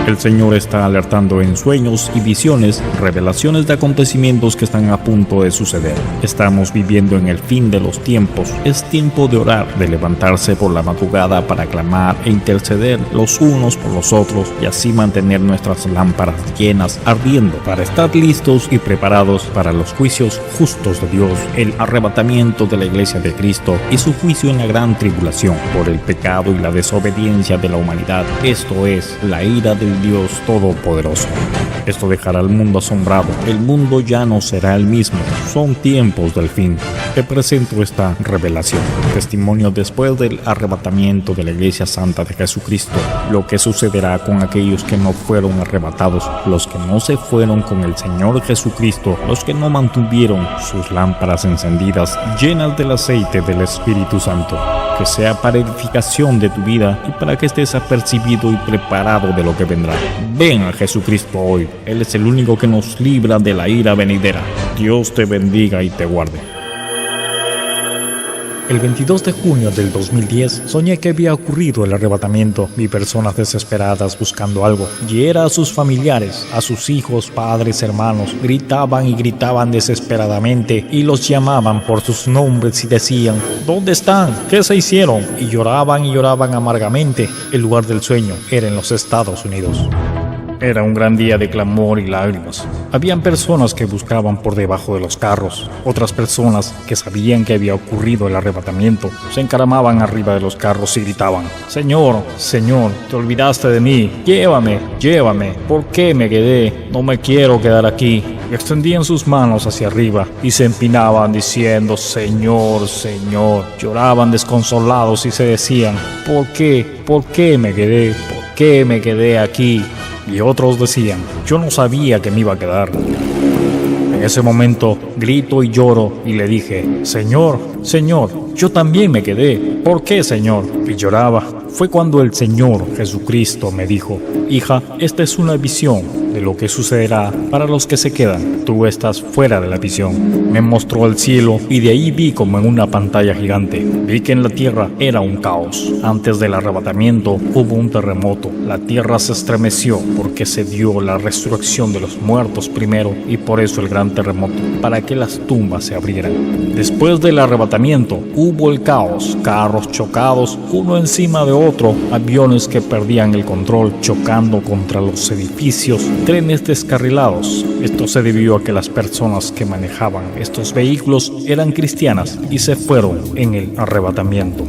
El Señor está alertando en sueños y visiones, revelaciones de acontecimientos que están a punto de suceder. Estamos viviendo en el fin de los tiempos. Es tiempo de orar, de levantarse por la madrugada para clamar e interceder los unos por los otros y así mantener nuestras lámparas llenas, ardiendo, para estar listos y preparados para los juicios justos de Dios, el arrebatamiento de la Iglesia de Cristo y su juicio en la gran tribulación por el pecado y la desobediencia de la humanidad. Esto es la ira del Dios Todopoderoso. Esto dejará al mundo asombrado. El mundo ya no será el mismo. Son tiempos del fin. Te presento esta revelación. Testimonio después del arrebatamiento de la Iglesia Santa de Jesucristo. Lo que sucederá con aquellos que no fueron arrebatados, los que no se fueron con el Señor Jesucristo, los que no mantuvieron sus lámparas encendidas, llenas del aceite del Espíritu Santo. Que sea para edificación de tu vida y para que estés apercibido y preparado de lo que vendrá. Ven a Jesucristo hoy. Él es el único que nos libra de la ira venidera. Dios te bendiga y te guarde. El 22 de junio del 2010 soñé que había ocurrido el arrebatamiento. Vi personas desesperadas buscando algo. Y era a sus familiares, a sus hijos, padres, hermanos. Gritaban y gritaban desesperadamente y los llamaban por sus nombres y decían: ¿dónde están? ¿Qué se hicieron? Y lloraban amargamente. El lugar del sueño era en los Estados Unidos. Era un gran día de clamor y lágrimas. Habían personas que buscaban por debajo de los carros. Otras personas que sabían que había ocurrido el arrebatamiento se encaramaban arriba de los carros y gritaban: Señor, Señor, te olvidaste de mí. Llévame, llévame. ¿Por qué me quedé? No me quiero quedar aquí. Y extendían sus manos hacia arriba y se empinaban diciendo: Señor, Señor. Lloraban desconsolados y se decían: ¿por qué? ¿Por qué me quedé? ¿Por qué me quedé aquí? Y otros decían: yo no sabía que me iba a quedar. En ese momento grito y lloro y le dije: Señor, Señor, yo también me quedé. ¿Por qué, Señor? Y lloraba. Fue cuando el Señor Jesucristo me dijo: hija, esta es una visión de lo que sucederá para los que se quedan. Tú estás fuera de la visión. Me mostró el cielo y de ahí vi como en una pantalla gigante. Vi que en la tierra era un caos. Antes del arrebatamiento hubo un terremoto. La tierra se estremeció porque se dio la resurrección de los muertos primero y por eso el gran terremoto, para que las tumbas se abrieran. Después del arrebatamiento hubo el caos, carros chocados uno encima de otro, aviones que perdían el control chocando contra los edificios, trenes descarrilados. Esto se debió a que las personas que manejaban estos vehículos eran cristianas y se fueron en el arrebatamiento.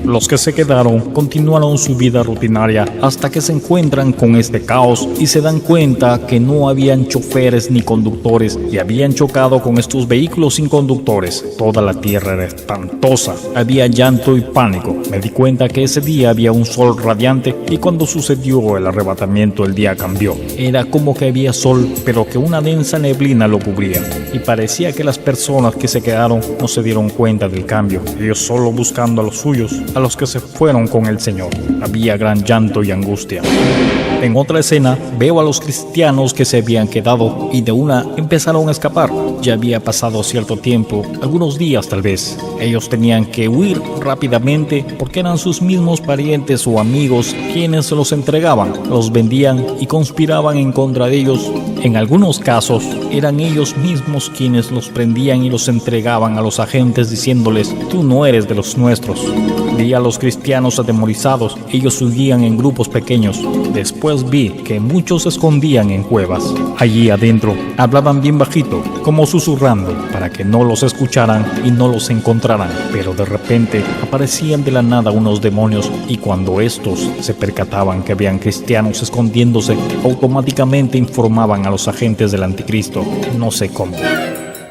Los que se quedaron continuaron su vida rutinaria hasta que se encuentran con este caos y se dan cuenta que no habían choferes ni conductores y habían chocado con estos vehículos sin conductores. Toda la tierra era espantosa, había llanto y pánico. Me di cuenta que ese día había un sol radiante y cuando sucedió el arrebatamiento el día cambió. Era como que había sol, pero que una densa neblina lo cubría y parecía que las personas que se quedaron no se dieron cuenta del cambio. Ellos solo buscando a los suyos, a los que se fueron con el Señor. Había gran llanto y angustia. En otra escena veo a los cristianos que se habían quedado y de una empezaron a escapar. Ya había pasado cierto tiempo, algunos días tal vez. Ellos tenían que huir rápidamente porque eran sus mismos parientes o amigos quienes los entregaban, los vendían y conspiraban en contra de ellos. En algunos casos eran ellos mismos quienes los prendían y los entregaban a los agentes diciéndoles: tú no eres de los nuestros. Vi a los cristianos atemorizados, ellos huían en grupos pequeños. Después vi que muchos se escondían en cuevas. Allí adentro hablaban bien bajito, como susurrando, para que no los escucharan y no los encontraran. Pero de repente aparecían de la nada unos demonios y cuando estos se percataban que habían cristianos escondiéndose, automáticamente informaban a los agentes del anticristo. No sé cómo.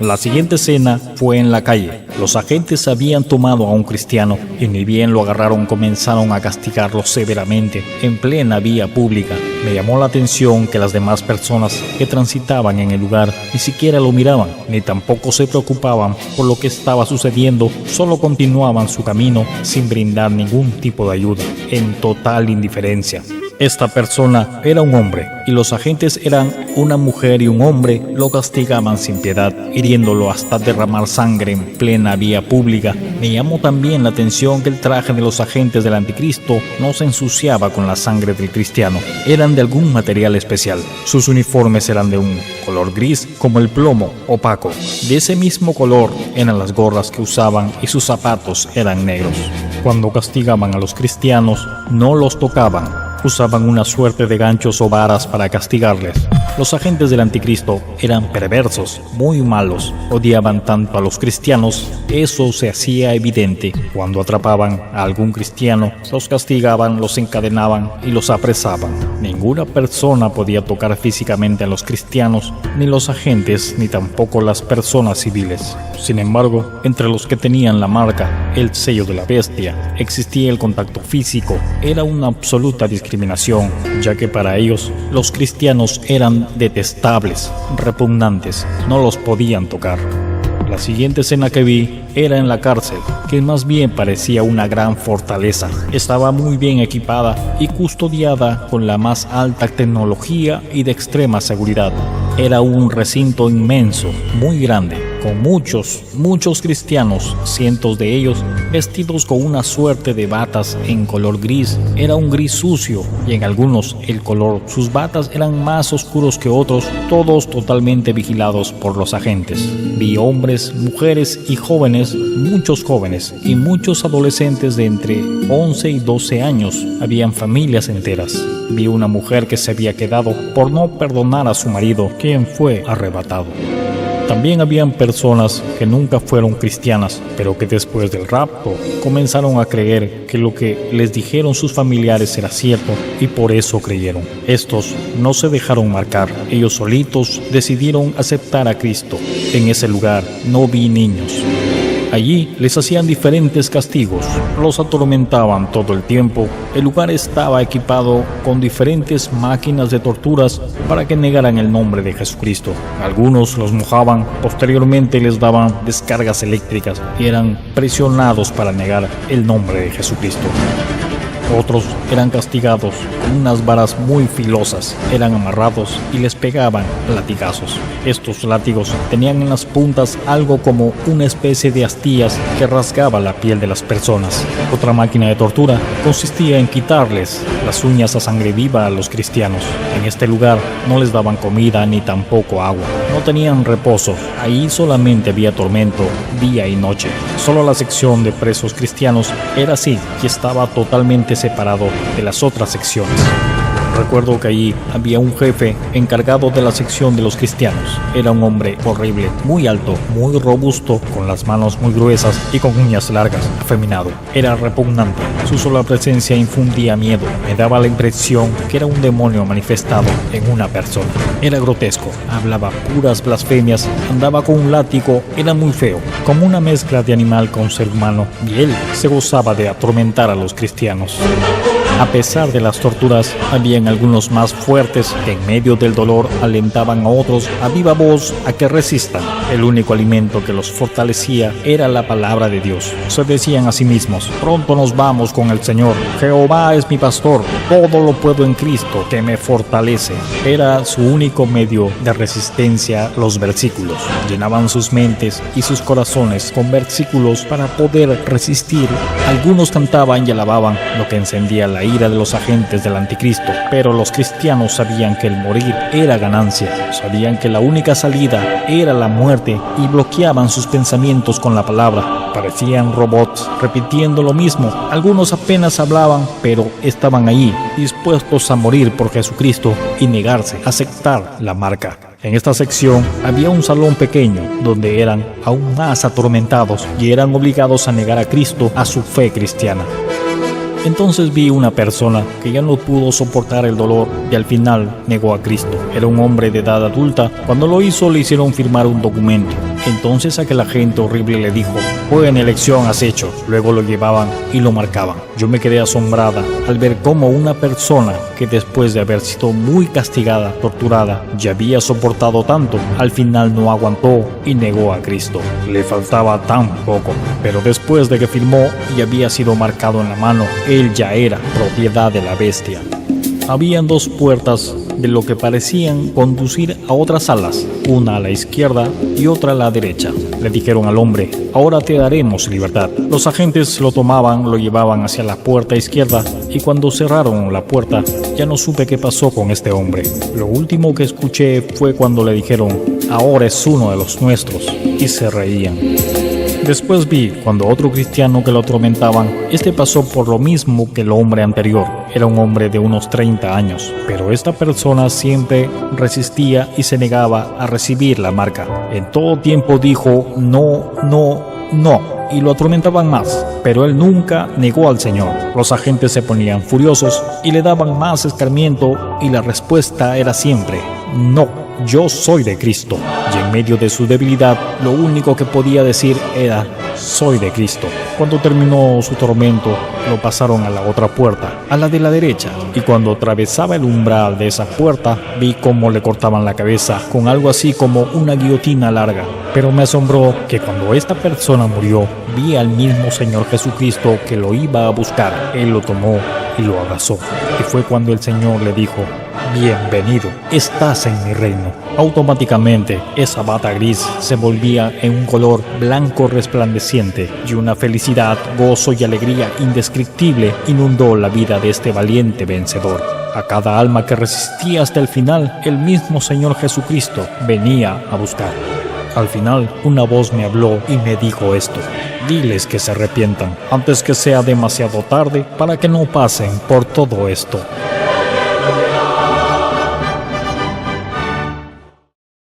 La siguiente escena fue en la calle. Los agentes habían tomado a un cristiano y ni bien lo agarraron comenzaron a castigarlo severamente en plena vía pública. Me llamó la atención que las demás personas que transitaban en el lugar ni siquiera lo miraban, ni tampoco se preocupaban por lo que estaba sucediendo, solo continuaban su camino sin brindar ningún tipo de ayuda, en total indiferencia. Esta persona era un hombre y los agentes eran una mujer y un hombre. Lo castigaban sin piedad, hiriéndolo hasta derramar sangre en plena vía pública. Me llamó también la atención que el traje de los agentes del anticristo no se ensuciaba con la sangre del cristiano. Eran de algún material especial. Sus uniformes eran de un color gris como el plomo, opaco. De ese mismo color eran las gorras que usaban y sus zapatos eran negros. Cuando castigaban a los cristianos, no los tocaban. Usaban una suerte de ganchos o varas para castigarles. Los agentes del anticristo eran perversos, muy malos. Odiaban tanto a los cristianos, eso se hacía evidente. Cuando atrapaban a algún cristiano, los castigaban, los encadenaban y los apresaban. Ninguna persona podía tocar físicamente a los cristianos, ni los agentes, ni tampoco las personas civiles. Sin embargo, entre los que tenían la marca, el sello de la bestia, existía el contacto físico. Era una absoluta discriminación, ya que para ellos los cristianos eran detestables, repugnantes, no los podían tocar. La siguiente escena que vi era en la cárcel, que más bien parecía una gran fortaleza. Estaba muy bien equipada y custodiada con la más alta tecnología y de extrema seguridad. Era un recinto inmenso, muy grande, con muchos cristianos, cientos de ellos vestidos con una suerte de batas en color gris. Era un gris sucio y en algunos el color. Sus batas eran más oscuros que otros, todos totalmente vigilados por los agentes. Vi hombres, mujeres y jóvenes, muchos jóvenes y muchos adolescentes de entre 11 y 12 años. Habían familias enteras. Vi una mujer que se había quedado por no perdonar a su marido, quien fue arrebatado. También habían personas que nunca fueron cristianas, pero que después del rapto comenzaron a creer que lo que les dijeron sus familiares era cierto y por eso creyeron. Estos no se dejaron marcar, ellos solitos decidieron aceptar a Cristo. En ese lugar no vi niños. Allí les hacían diferentes castigos, los atormentaban todo el tiempo. El lugar estaba equipado con diferentes máquinas de torturas para que negaran el nombre de Jesucristo. Algunos los mojaban, posteriormente les daban descargas eléctricas y eran presionados para negar el nombre de Jesucristo. Otros eran castigados con unas varas muy filosas, eran amarrados y les pegaban latigazos. Estos látigos tenían en las puntas algo como una especie de astillas que rasgaba la piel de las personas. Otra máquina de tortura consistía en quitarles las uñas a sangre viva a los cristianos. En este lugar no les daban comida ni tampoco agua. No tenían reposo. Ahí solamente había tormento día y noche. Solo la sección de presos cristianos era así y estaba totalmente separado de las otras secciones. Recuerdo que allí había un jefe encargado de la sección de los cristianos. Era un hombre horrible, muy alto, muy robusto, con las manos muy gruesas y con uñas largas, afeminado. Era repugnante. Su sola presencia infundía miedo. Me daba la impresión que era un demonio manifestado en una persona. Era grotesco, hablaba puras blasfemias, andaba con un látigo, era muy feo, como una mezcla de animal con ser humano, y él se gozaba de atormentar a los cristianos. A pesar de las torturas, habían algunos más fuertes que en medio del dolor alentaban a otros a viva voz a que resistan. El único alimento que los fortalecía era la palabra de Dios. Se decían a sí mismos: pronto nos vamos con el Señor. Jehová es mi pastor, todo lo puedo en Cristo que me fortalece. Era su único medio de resistencia los versículos. Llenaban sus mentes y sus corazones con versículos para poder resistir. Algunos cantaban y alababan, lo que encendía la ira de los agentes del anticristo, pero los cristianos sabían que el morir era ganancia, sabían que la única salida era la muerte y bloqueaban sus pensamientos con la palabra. Parecían robots repitiendo lo mismo. Algunos apenas hablaban, pero estaban allí, dispuestos a morir por Jesucristo y negarse a aceptar la marca. En esta sección había un salón pequeño donde eran aún más atormentados y eran obligados a negar a Cristo, a su fe cristiana. Entonces vi una persona que ya no pudo soportar el dolor y al final negó a Cristo. Era un hombre de edad adulta. Cuando lo hizo le hicieron firmar un documento. Entonces aquel agente horrible le dijo: buena elección has hecho. Luego lo llevaban y lo marcaban. Yo me quedé asombrada al ver cómo una persona que después de haber sido muy castigada, torturada, ya había soportado tanto, al final no aguantó y negó a Cristo. Le faltaba tan poco, pero después de que firmó y había sido marcado en la mano, él ya era propiedad de la bestia. Habían dos puertas de lo que parecían conducir a otras salas, una a la izquierda y otra a la derecha. Le dijeron al hombre: ahora te daremos libertad. Los agentes lo tomaban, lo llevaban hacia la puerta izquierda, y cuando cerraron la puerta ya no supe qué pasó con este hombre. Lo último que escuché fue cuando le dijeron: ahora es uno de los nuestros, y se reían. Después vi cuando otro cristiano que lo atormentaban, pasó por lo mismo que el hombre anterior. Era un hombre de unos 30 años, pero esta persona siempre resistía y se negaba a recibir la marca. En todo tiempo dijo no, no, no, y lo atormentaban más, pero él nunca negó al Señor. Los agentes se ponían furiosos y le daban más escarmiento, y la respuesta era siempre: no, yo soy de Cristo. Y en medio de su debilidad, lo único que podía decir era: soy de Cristo. Cuando terminó su tormento, lo pasaron a la otra puerta, a la de la derecha, y cuando atravesaba el umbral de esa puerta, vi cómo le cortaban la cabeza con algo así como una guillotina larga. Pero me asombró que cuando esta persona murió, vi al mismo Señor Jesucristo que lo iba a buscar. Él lo tomó y lo abrazó. Y fue cuando el Señor le dijo: bienvenido, estás en mi reino. Automáticamente, esa bata gris se volvía en un color blanco resplandeciente, y una felicidad, gozo y alegría indescriptible inundó la vida de este valiente vencedor. A cada alma que resistía hasta el final, el mismo Señor Jesucristo venía a buscar. Al final, una voz me habló y me dijo esto: diles que se arrepientan antes que sea demasiado tarde para que no pasen por todo esto.